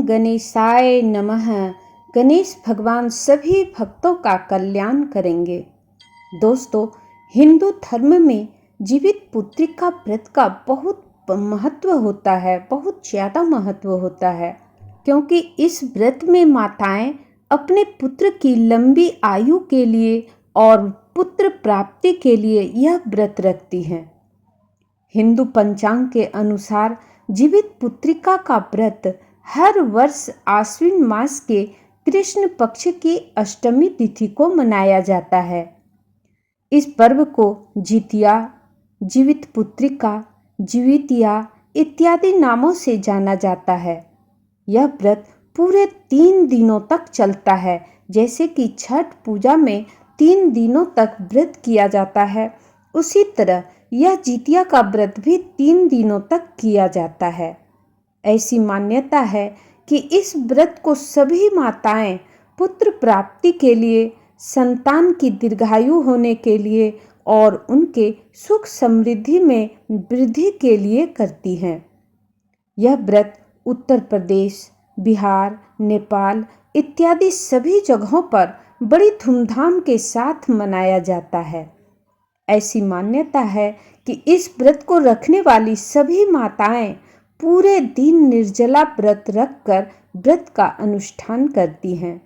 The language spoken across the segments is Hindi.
गणेशाय नमः। गणेश भगवान सभी भक्तों का कल्याण करेंगे। दोस्तों, हिंदू धर्म में जीवित पुत्रिका व्रत का बहुत महत्व होता है, बहुत ज़्यादा महत्व होता है, क्योंकि इस व्रत में माताएं अपने पुत्र की लंबी आयु के लिए और पुत्र प्राप्ति के लिए यह व्रत रखती हैं। हिंदू पंचांग के अनुसार जीवित पुत्रिका का व्रत हर वर्ष आश्विन मास के कृष्ण पक्ष की अष्टमी तिथि को मनाया जाता है। इस पर्व को जितिया, जीवित पुत्रिका, जीवितिया इत्यादि नामों से जाना जाता है। यह व्रत पूरे 3 दिनों तक चलता है। जैसे कि छठ पूजा में 3 दिनों तक व्रत किया जाता है, उसी तरह यह जितिया का व्रत भी 3 दिनों तक किया जाता है। ऐसी मान्यता है कि इस व्रत को सभी माताएं पुत्र प्राप्ति के लिए, संतान की दीर्घायु होने के लिए और उनके सुख समृद्धि में वृद्धि के लिए करती हैं। यह व्रत उत्तर प्रदेश, बिहार, नेपाल इत्यादि सभी जगहों पर बड़ी धूमधाम के साथ मनाया जाता है। ऐसी मान्यता है कि इस व्रत को रखने वाली सभी माताएं पूरे दिन निर्जला व्रत रखकर व्रत का अनुष्ठान करती हैं।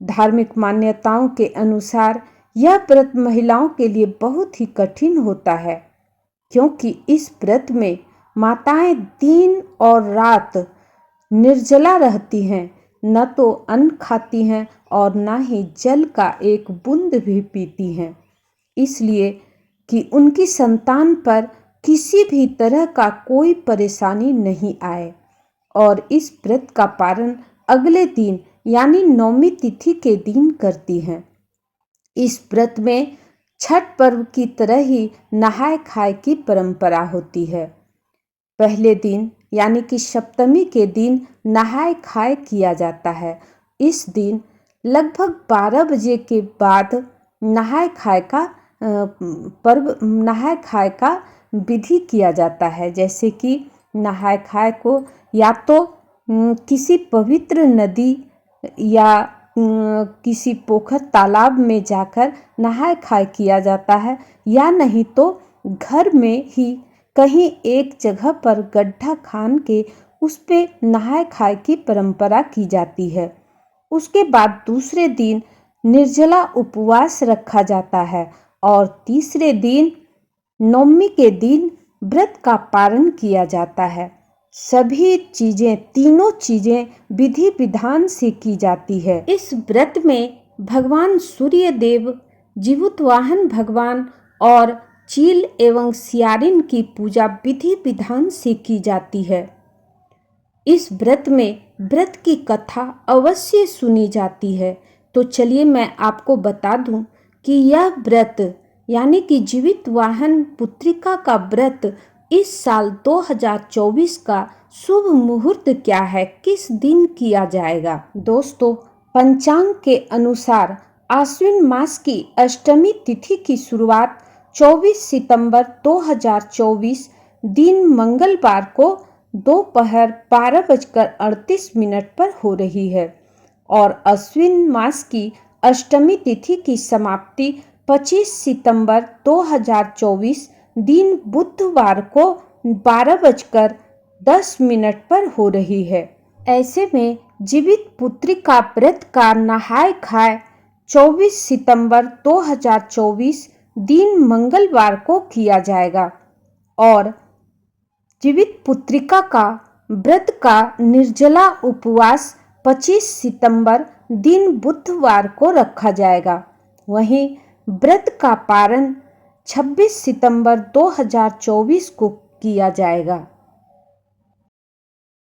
धार्मिक मान्यताओं के अनुसार यह व्रत महिलाओं के लिए बहुत ही कठिन होता है, क्योंकि इस व्रत में माताएं दिन और रात निर्जला रहती हैं, न तो अन्न खाती हैं और न ही जल का एक बूंद भी पीती हैं, इसलिए कि उनकी संतान पर किसी भी तरह का कोई परेशानी नहीं आए। और इस व्रत का पारण अगले दिन यानी नौमी तिथि के दिन करती हैं। इस व्रत में छठ पर्व की तरह ही नहाय खाए की परंपरा होती है। पहले दिन यानी कि सप्तमी के दिन नहाय खाए किया जाता है। इस दिन लगभग 12 बजे के बाद नहाय खाए का विधि किया जाता है। जैसे कि नहाय खाए को या तो किसी पवित्र नदी या किसी पोखर तालाब में जाकर नहाय खाए किया जाता है, या नहीं तो घर में ही कहीं एक जगह पर गड्ढा खान के उस पे नहाय खाए की परंपरा की जाती है। उसके बाद दूसरे दिन निर्जला उपवास रखा जाता है और तीसरे दिन नवमी के दिन व्रत का पारण किया जाता है। सभी चीजें, तीनों चीजें विधि विधान से की जाती है। इस व्रत में भगवान सूर्य देव, जीवित वाहन भगवान और चील एवं सियारिन की पूजा विधि विधान से की जाती है। इस व्रत में व्रत की कथा अवश्य सुनी जाती है। तो चलिए मैं आपको बता दूं कि यह व्रत यानी कि जीवित वाहन पुत्रिका का व्रत इस साल 2024 का शुभ मुहूर्त क्या है, किस दिन किया जाएगा। दोस्तों, पंचांग के अनुसार आश्विन मास की अष्टमी तिथि की शुरुआत 24 सितंबर 2024 दिन मंगलवार को दोपहर 12:38 पर हो रही है और आश्विन मास की अष्टमी तिथि की समाप्ति 25 सितंबर 2024 दिन बुधवार को 12:10 पर हो रही है। ऐसे में जीवित पुत्रिका व्रत का नहाय खाए 24 सितंबर 2024 दिन मंगलवार को किया जाएगा और जीवित पुत्रिका का व्रत का निर्जला उपवास 25 सितंबर दिन बुधवार को रखा जाएगा। वहीं व्रत का पारण 26 सितंबर 2024 को किया जाएगा।